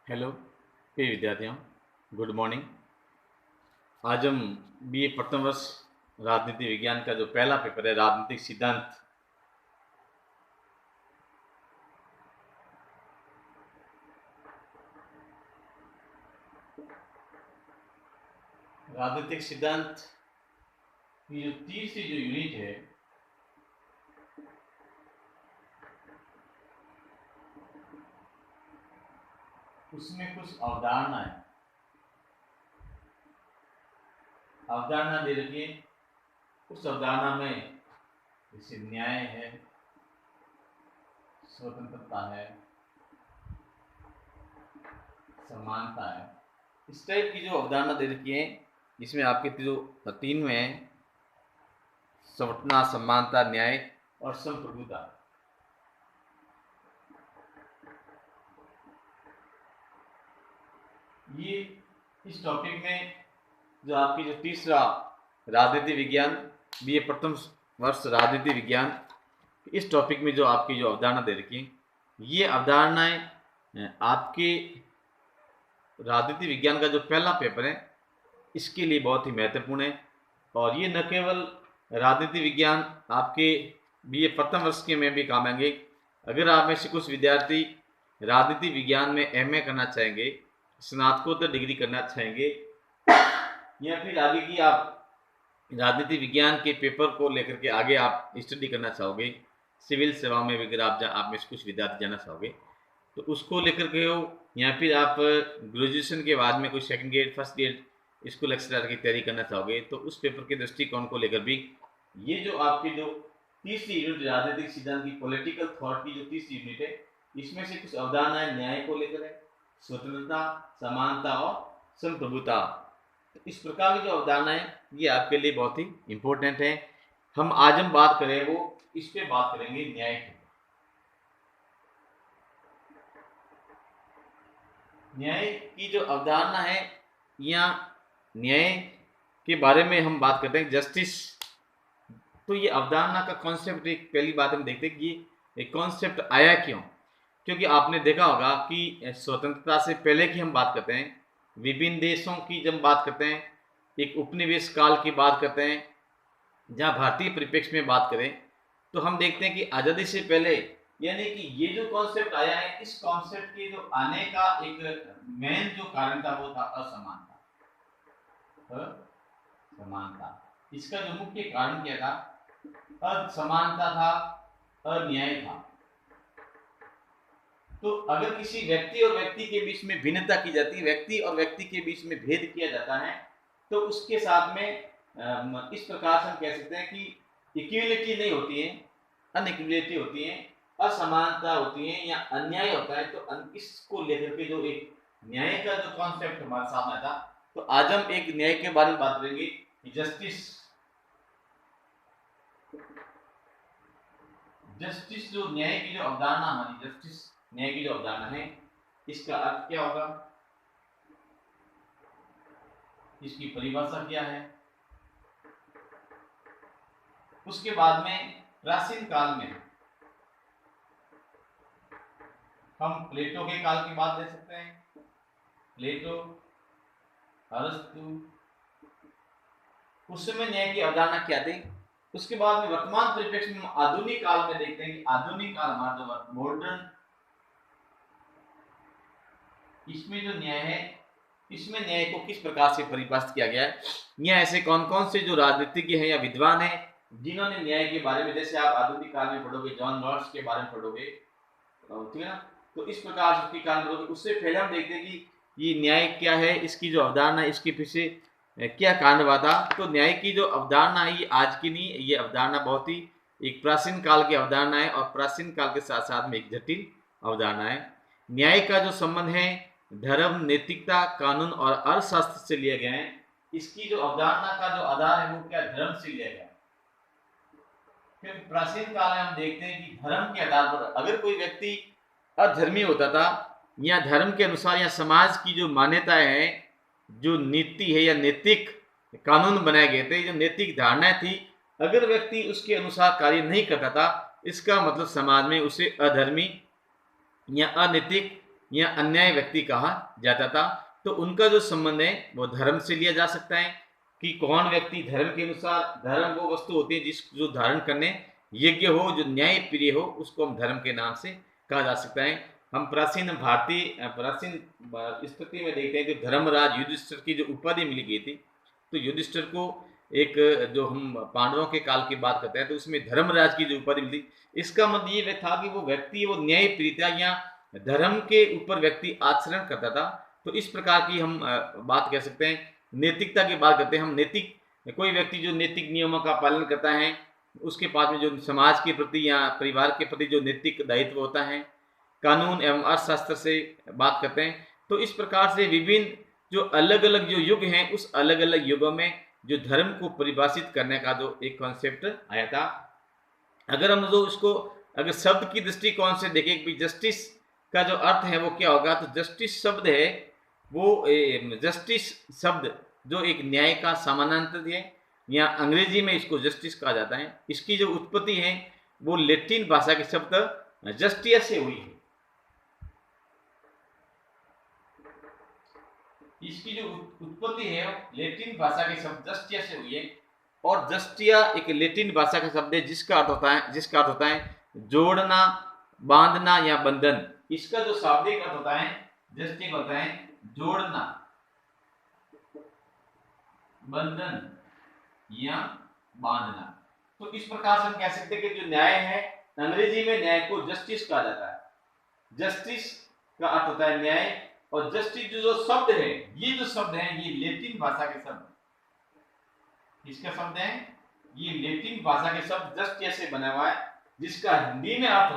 Hello प्रिय विद्यार्थियों, good morning. आज हम बीए प्रथम वर्ष राजनीति विज्ञान का जो पहला पेपर है राजनीतिक सिद्धांत, राजनीतिक सिद्धांत की जो तीसरी जो यूनिट है उसमें कुछ अवधारणा दे रखी है। उस अवधारणा में जैसे न्याय है, स्वतंत्रता है, समानता है, इस टाइप की जो अवधारणा दे रखी है, जिसमें आपके जो तीन में है स्वतंत्रता, समानता, न्याय और संप्रभुता। ये इस टॉपिक में जो आपकी जो तीसरा राजनीति विज्ञान बीए प्रथम वर्ष राजनीति विज्ञान, इस टॉपिक में जो आपकी जो अवधारणा दे रखी है, ये अवधारणाएं आपके राजनीति विज्ञान का जो पहला पेपर है इसके लिए बहुत ही महत्वपूर्ण है। और ये न केवल राजनीति विज्ञान आपके बीए प्रथम वर्ष के में भी काम आएंगे। अगर आप में से कुछ विद्यार्थी राजनीति विज्ञान में एमए करना चाहेंगे, स्नातकोत्तर डिग्री करना चाहेंगे, या फिर आगे की आप राजनीति विज्ञान के पेपर को लेकर के आगे आप स्टडी करना चाहोगे, सिविल सेवा में अगर आप में से कुछ विद्यार्थी जाना चाहोगे तो उसको लेकर के हो, या फिर आप ग्रेजुएशन के बाद में कोई second grade first grade school lecturer की तैयारी करना चाहोगे तो उस पेपर के दृष्टिकोण को लेकर भी ये जो आपकी जो तीसरी यूनिट राजनीतिक सिद्धांत की पॉलिटिकल थॉट की जो तीसरी यूनिट है, इसमें से कुछ अवधारणाएं न्याय को लेकर है, स्वतंत्रता, समानता और संप्रभुता। इस प्रकार की जो अवधारणाएं ये आपके लिए बहुत ही इंपॉर्टेंट है। आज हम बात करें वो इस पे बात करेंगे न्याय की। न्याय की जो अवधारणा है या न्याय के बारे में हम बात करते हैं, जस्टिस। तो ये अवधारणा का कॉन्सेप्ट, एक पहली बात हम देखते हैं कि ये कॉन्सेप्ट आया क्यों। क्योंकि आपने देखा होगा कि स्वतंत्रता से पहले की हम बात करते हैं, विभिन्न देशों की जब बात करते हैं, एक उपनिवेश काल की बात करते हैं, जहाँ भारतीय परिप्रेक्ष्य में बात करें तो हम देखते हैं कि आज़ादी से पहले, यानी कि ये जो कॉन्सेप्ट आया है, इस कॉन्सेप्ट के जो आने का एक मेन जो कारण था वो था असमानता। असमानता, इसका जो मुख्य कारण क्या था? असमानता था, अन्याय था। तो अगर किसी व्यक्ति और व्यक्ति के बीच में भिन्नता की जाती है, व्यक्ति और व्यक्ति के बीच में भेद किया जाता है, तो उसके साथ में इस प्रकार से हम कह सकते हैं कि इक्विलिटी नहीं होती है, अनइक्विलिटी होती है, असमानता होती है या अन्याय होता है। तो इसको लेकर के जो एक न्याय का जो कॉन्सेप्ट हमारे सामने था, तो आज हम एक न्याय के बारे में बात करेंगे, जस्टिस। जस्टिस जो न्याय की जो अवधारणा, हमारी जस्टिस न्याय की जो अवधारणा है, इसका अर्थ क्या होगा, इसकी परिभाषा क्या है। उसके बाद में प्राचीन काल में हम प्लेटो के काल की बात ले सकते हैं, प्लेटो, अरस्तु, उस समय न्याय की अवधारणा क्या थी। उसके बाद में वर्तमान परिप्रेक्ष्य में आधुनिक काल में देखते हैं कि आधुनिक काल हमारा जो मॉडर्न, इसमें जो न्याय है, इसमें न्याय को किस प्रकार से परिभाषित किया गया है, या ऐसे कौन कौन से जो राजनीतिज्ञ हैं या विद्वान हैं जिन्होंने न्याय के बारे में, जैसे आप आधुनिक काल में पढ़ोगे जॉन रॉल्स के बारे में पढ़ोगे, ठीक है ना, तो इस प्रकार से काल में पढ़ोगे। उससे पहले हम देखते हैं कि ये न्याय क्या है, इसकी जो अवधारणा, इसके पीछे क्या कारण हुआ था। तो न्याय की जो अवधारणा है ये आज की नहीं, ये अवधारणा बहुत ही एक प्राचीन काल की अवधारणा है, और प्राचीन काल के साथ साथ में एक जटिल अवधारणा है। न्याय का जो संबंध है धर्म, नैतिकता, कानून और अर्थशास्त्र से लिया गया है। इसकी जो अवधारणा का जो आधार है वो क्या, धर्म से लिया गया है। क्योंकि प्राचीन काल में हम देखते हैं कि धर्म के आधार पर अगर कोई व्यक्ति अधर्मी होता था, या धर्म के अनुसार या समाज की जो मान्यताएं हैं, जो नीति है या नैतिक कानून बनाए गए थे, जो नैतिक धारणाएं थी, अगर व्यक्ति उसके अनुसार कार्य नहीं करता था, इसका मतलब समाज में उसे अधर्मी या अनैतिक या अन्याय व्यक्ति कहा जाता था। तो उनका जो संबंध है वो धर्म से लिया जा सकता है कि कौन व्यक्ति धर्म के अनुसार, धर्म वो वस्तु होती है जिस जो धारण करने योग्य हो, जो न्याय प्रिय हो, उसको हम धर्म के नाम से कहा जा सकता है। हम प्राचीन स्थिति में देखते हैं कि धर्मराज युधिष्ठिर की जो उपाधि मिली गई थी, तो युधिष्ठिर को एक, जो हम पांडवों के काल की बात करते हैं तो उसमें धर्मराज की जो उपाधि मिली, इसका मतलब ये था कि वो व्यक्ति वो न्याय प्रिय था या धर्म के ऊपर व्यक्ति आचरण करता था। तो इस प्रकार की हम बात कह सकते हैं। नैतिकता की बात करते हैं हम, नैतिक कोई व्यक्ति जो नैतिक नियमों का पालन करता है, उसके पास में जो समाज के प्रति या परिवार के प्रति जो नैतिक दायित्व होता है, कानून एवं अर्थशास्त्र से बात करते हैं। तो इस प्रकार से विभिन्न जो अलग अलग जो युग हैं, उस अलग अलग युगों में जो धर्म को परिभाषित करने का जो एक कॉन्सेप्ट आया था। अगर हम जो उसको अगर शब्द की दृष्टिकोण से देखें कि जस्टिस का जो अर्थ है वो क्या होगा, तो जस्टिस शब्द है वो, जस्टिस शब्द जो एक न्याय का समानांतर है, या अंग्रेजी में इसको जस्टिस कहा जाता है। इसकी जो उत्पत्ति है वो लैटिन भाषा के शब्द जस्टिया से हुई है। इसकी जो उत्पत्ति है लैटिन भाषा के शब्द जस्टिया से हुई है, और जस्टिया एक लैटिन भाषा का शब्द है जिसका अर्थ होता है जोड़ना, बांधना या बंधन। इसका जो शाब्दिक अर्थ होता है जस्टिया होता है जोड़ना, बंधन या बांधना। तो इस प्रकार से हम कह सकते हैं कि जो न्याय है, अंग्रेजी में न्याय को जस्टिस कहा जाता है। जस्टिस का अर्थ होता है न्याय, और जस्टिस जो शब्द है, ये जो शब्द है ये लैटिन भाषा के शब्द, इसका शब्द है ये लैटिन भाषा के शब्द जस्टिया से बना हुआ है, जिसका हिंदी में अर्थ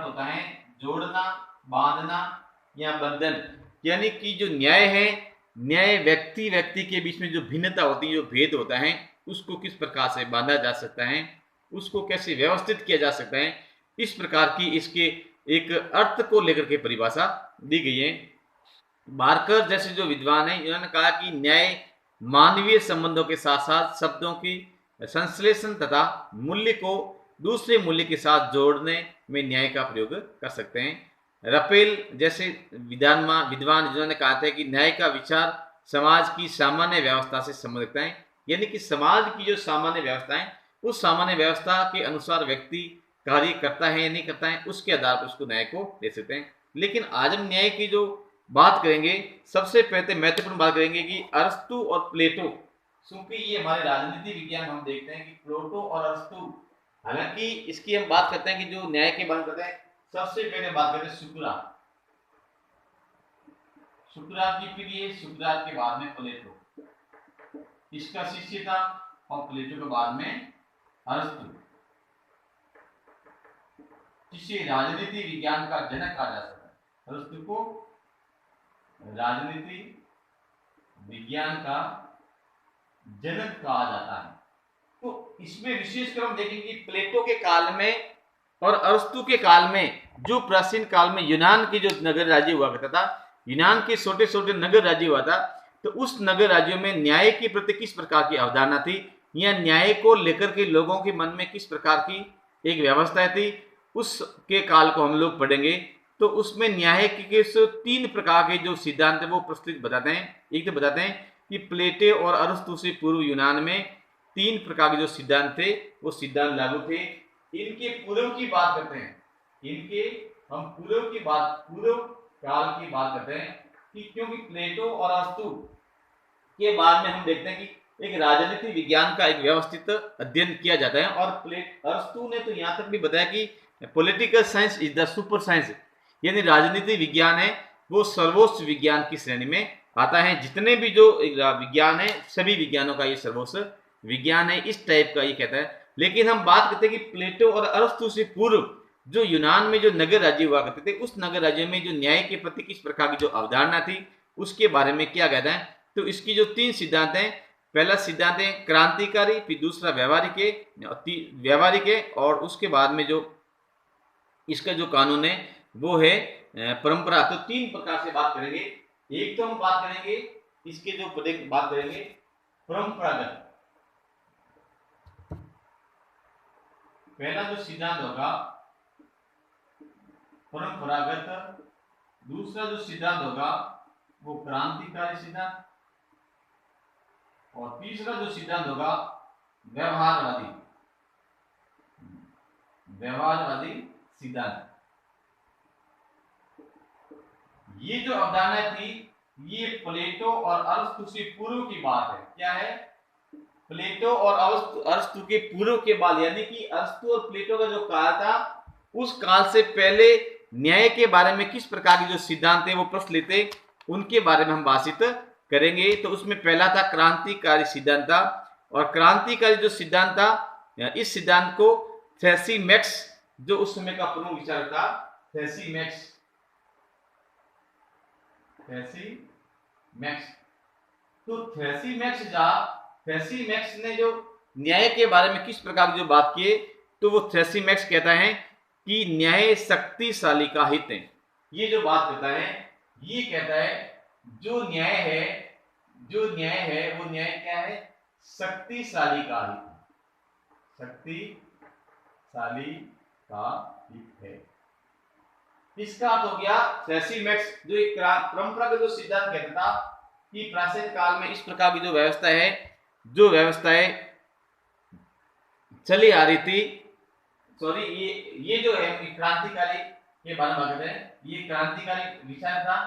होता है जोड़ना, बांधना या बंधन। यानी कि जो न्याय है, न्याय व्यक्ति व्यक्ति के बीच में जो भिन्नता होती है, जो भेद होता है, उसको किस प्रकार से बांधा जा सकता है, उसको कैसे व्यवस्थित किया जा सकता है, इस प्रकार की इसके एक अर्थ को लेकर के परिभाषा दी गई है। बार्कर जैसे जो विद्वान है, इन्होंने कहा कि न्याय मानवीय संबंधों के साथ साथ शब्दों की संश्लेषण तथा मूल्य को दूसरे मूल्य के साथ जोड़ने में न्याय का प्रयोग कर सकते हैं। रपेल जैसे विद्वान जिन्होंने कहा था कि न्याय का विचार समाज की सामान्य व्यवस्था से संबंध रखता है, यानी कि समाज की जो सामान्य व्यवस्था है, उस सामान्य व्यवस्था के अनुसार व्यक्ति कार्य करता है या नहीं करता है, उसके आधार पर उसको न्याय को दे सकते हैं। लेकिन आज हम न्याय की जो बात करेंगे, सबसे पहले महत्वपूर्ण बात करेंगे कि अरस्तु और प्लेटो, क्योंकि ये हमारे राजनीति विज्ञान हम देखते हैं कि प्लेटो और अरस्तु, हालांकि इसकी हम बात करते हैं कि जो न्याय की बात करते हैं, सबसे पहले बात करते हैं सुकरात की, फिर ये सुकरात के बाद में प्लेटो, इसका शिष्य था, और प्लेटो के बाद में अरस्तु, जिसे राजनीति विज्ञान का जनक कहा जा सकता है। अरस्तु को राजनीति विज्ञान का जनक कहा जाता है। तो इसमें विशेषकर हम देखेंगे कि प्लेटो के काल में और अरस्तु के काल में, जो प्राचीन काल में यूनान की जो नगर राज्य हुआ करता था, यूनान के छोटे छोटे नगर राज्य हुआ था, तो उस नगर राज्यों में न्याय के प्रति किस प्रकार की अवधारणा थी, या न्याय को लेकर के लोगों के मन में किस प्रकार की एक व्यवस्था थी, उसके काल को हम लोग पढ़ेंगे। तो उसमें न्याय के 3 प्रकार के जो सिद्धांत है वो प्रस्तुत बताते हैं। एक तो बताते हैं कि प्लेटो और अरस्तु से पूर्व यूनान में 3 प्रकार के जो सिद्धांत थे वो सिद्धांत लागू थे। इनके पूर्व की बात करते हैं, हम पूर्व काल की बात करते हैं कि क्योंकि प्लेटो और अरस्तु के बाद में हम देखते हैं कि एक राजनीति विज्ञान का एक व्यवस्थित अध्ययन किया जाता है। और अरस्तु ने तो यहाँ तक भी बताया कि political science is the super science, यानी राजनीति विज्ञान है वो सर्वोच्च विज्ञान की श्रेणी में आता है। जितने भी जो विज्ञान है, सभी विज्ञानों का ये सर्वोच्च विज्ञान है, इस टाइप का ये कहता है। लेकिन हम बात करते हैं कि प्लेटो और अरस्तु से पूर्व जो यूनान में जो नगर राज्य हुआ करते थे, उस नगर राज्य में जो न्याय के प्रति किस प्रकार की जो अवधारणा थी, उसके बारे में क्या कहता है। तो इसकी जो 3 सिद्धांत हैं, पहला सिद्धांत है क्रांतिकारी, फिर दूसरा व्यवहारिक है, और उसके बाद में जो इसका जो कानून है वो है परंपरा। तो 3 प्रकार से बात करेंगे। एक तो हम बात करेंगे इसके जो बात करेंगे परंपरागत, पहला जो सिद्धांत होगा परंपरागत, दूसरा जो सिद्धांत होगा वो क्रांतिकारी सिद्धांत, और तीसरा जो सिद्धांत होगा व्यवहारवादी, व्यवहारवादी सिद्धांत। ये जो अवधारणा थी ये प्लेटो और अरस्तु से पूर्व की बात है। क्या है? प्लेटो और अरस्तु के पूर्व के बाद, यानी कि अरस्तु और प्लेटो का जो काल था उस काल से पहले न्याय के बारे में किस प्रकार के जो सिद्धांत थे वो प्रचलित थे उनके बारे में हम बातचीत करेंगे। तो उसमें पहला था क्रांतिकारी सिद्धांत था, और क्रांतिकारी जो सिद्धांत था इस सिद्धांत को थ्रेसिमैक्स, जो उस समय का प्रमुख विचारक था, थ्रेसिमैक्स तो थ्रेसिमैक्स ने जो न्याय के बारे में किस प्रकार की जो बात की है, तो वो थ्रेसिमैक्स कहता है कि न्याय शक्तिशाली का हित है। ये जो बात कहता है, ये कहता है जो न्याय है वो न्याय क्या है? शक्तिशाली का हित, शक्तिशाली का हित है। इसका अर्थ हो गया थ्रेसिमैक्स जो एक परंपरागत जो सिद्धांत कहता था कि प्राचीन काल में इस प्रकार की जो व्यवस्था है, जो व्यवस्थाएं चली आ रही थी, सॉरी ये जो है क्रांतिकारी के बारे में बात हैं, ये क्रांतिकारी विचार था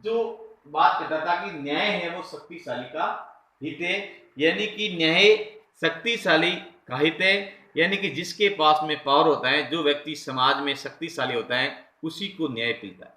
जो बात करता था कि न्याय है वो शक्तिशाली का हित है, यानी कि न्याय शक्तिशाली का हित है, यानी कि जिसके पास में पावर होता है, जो व्यक्ति समाज में शक्तिशाली होता है उसी को न्याय मिलता है।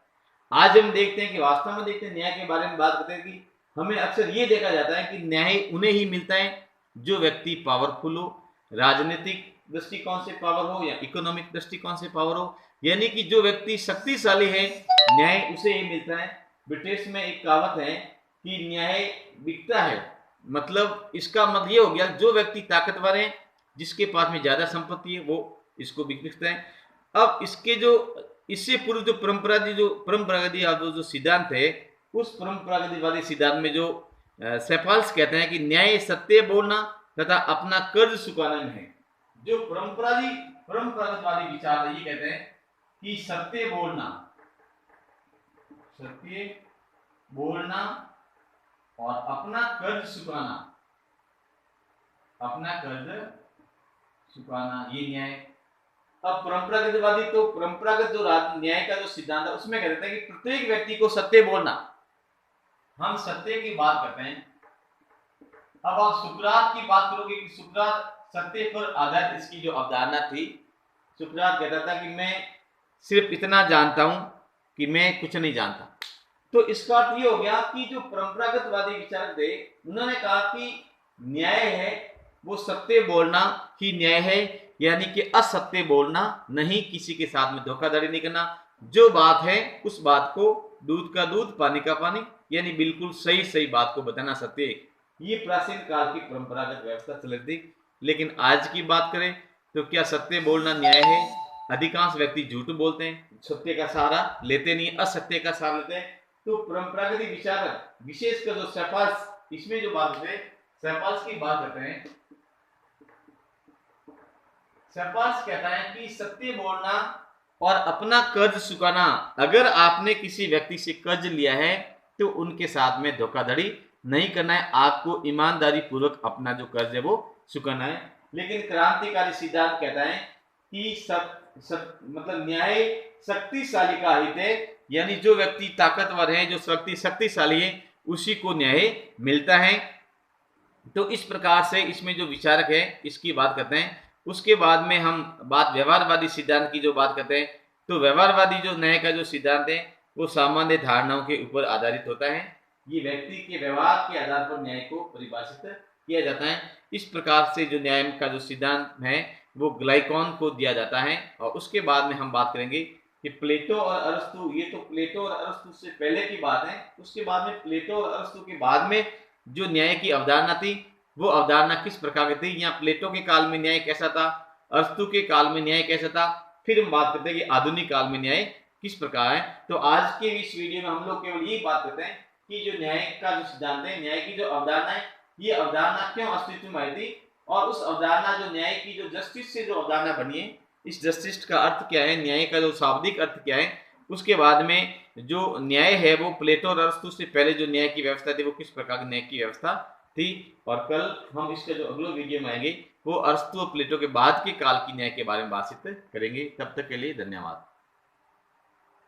आज हम देखते हैं कि वास्तव में देखते हैं न्याय के बारे में बात करते हैं कि हमें अक्सर ये देखा जाता है कि न्याय उन्हें ही मिलता है जो व्यक्ति पावरफुल हो, राजनीतिक दृष्टिकोण से पावर हो या इकोनॉमिक दृष्टिकोण से पावर हो, यानी कि जो व्यक्ति शक्तिशाली है न्याय उसे ही मिलता है। ब्रिटिश में एक कहावत है कि न्याय बिकता है, मतलब इसका मतलब ये हो गया जो व्यक्ति ताकतवर है, जिसके पास में ज्यादा संपत्ति है, वो इसको बिकता है। अब इसके जो इससे पूर्व जो परंपरागत जो सिद्धांत है, उस परंपरागतवादी सिद्धांत में जो सेफाल्स कहते हैं कि न्याय सत्य बोलना तथा अपना कर्ज चुकाना में है। जो परंपरागतवादी विचार ये कहते हैं कि सत्य बोलना और अपना कर्ज चुकाना ये न्याय। अब परंपरागतवादी तो परंपरागत जो न्याय का जो सिद्धांत है उसमें कहते हैं कि प्रत्येक व्यक्ति को सत्य बोलना, हम सत्य की बात करते हैं। अब आप सुकरात की बात करोगे कि सुकरात सत्य पर आधारित इसकी जो अवधारणा थी, सुकरात कहता था कि मैं सिर्फ इतना जानता हूं कि मैं कुछ नहीं जानता। तो इसका अर्थ ये हो गया कि जो परंपरागतवादी विचारक थे उन्होंने कहा कि न्याय है वो सत्य बोलना ही न्याय है, यानी कि असत्य बोलना नहीं, किसी के साथ में धोखाधड़ी नहीं करना, जो बात है उस बात को दूध का दूध पानी का पानी, यानी बिल्कुल सही सही बात को बताना सत्य है। ये प्राचीन काल की परंपरागत व्यवस्था चल रही थी। लेकिन आज की बात करें तो क्या सत्य बोलना न्याय है? अधिकांश व्यक्ति झूठ बोलते हैं, सत्य का सहारा लेते नहीं, असत्य का सहारा लेते हैं। तो परंपरागत विचारक विशेषकर जो सेफाल्स, इसमें जो बात है सेफाल्स की बात करते हैं, सेफाल्स कहता है कि सत्य बोलना और अपना कर्ज चुकाना। अगर आपने किसी व्यक्ति से कर्ज लिया है तो उनके साथ में धोखाधड़ी नहीं करना है, आपको ईमानदारी पूर्वक अपना जो कर्ज है वो चुकाना है। लेकिन क्रांतिकारी सिद्धांत कहता है कि मतलब न्याय शक्तिशाली का हित है, यानी जो व्यक्ति ताकतवर है, जो शक्तिशाली है, उसी को न्याय मिलता है। तो इस प्रकार से इसमें जो विचारक है इसकी बात करते हैं। उसके बाद में हम बात व्यवहारवादी सिद्धांत की जो बात करते हैं, तो व्यवहारवादी जो न्याय का जो सिद्धांत है वो सामान्य धारणाओं के ऊपर आधारित होता है। ये व्यक्ति के व्यवहार के आधार पर न्याय को परिभाषित किया जाता है। इस प्रकार से जो न्याय का जो सिद्धांत है वो ग्लाइकॉन को दिया जाता है। और उसके बाद में हम बात करेंगे कि प्लेटो और अरस्तु, ये तो प्लेटो और अरस्तु से पहले की बात है। उसके बाद में प्लेटो और अरस्तु के बाद में जो न्याय की अवधारणा थी वो अवधारणा किस प्रकार की थी, यहाँ प्लेटो के काल में न्याय कैसा था, अरस्तु के काल में न्याय कैसा था, फिर हम बात करते हैं कि आधुनिक काल में न्याय किस प्रकार है। तो आज के इस वीडियो में हम लोग केवल यही बात करते हैं कि जो न्याय का जो सिद्धांत है, न्याय की जो अवधारणा है, ये अवधारणा क्यों अस्तित्व में आई थी, और उस अवधारणा जो न्याय की जो जस्टिस से जो अवधारणा बनी है इस जस्टिस का अर्थ क्या है, न्याय का जो शाब्दिक अर्थ क्या है, उसके बाद में जो न्याय है वो प्लेटो और अरस्तु से पहले जो न्याय की व्यवस्था थी वो किस प्रकार की न्याय की व्यवस्था थी। और कल हम इसका जो अगला वीडियो में आएंगे वो अरस्तु और प्लेटो के बाद के काल की न्याय के बारे में बातचीत करेंगे। तब तक के लिए धन्यवाद।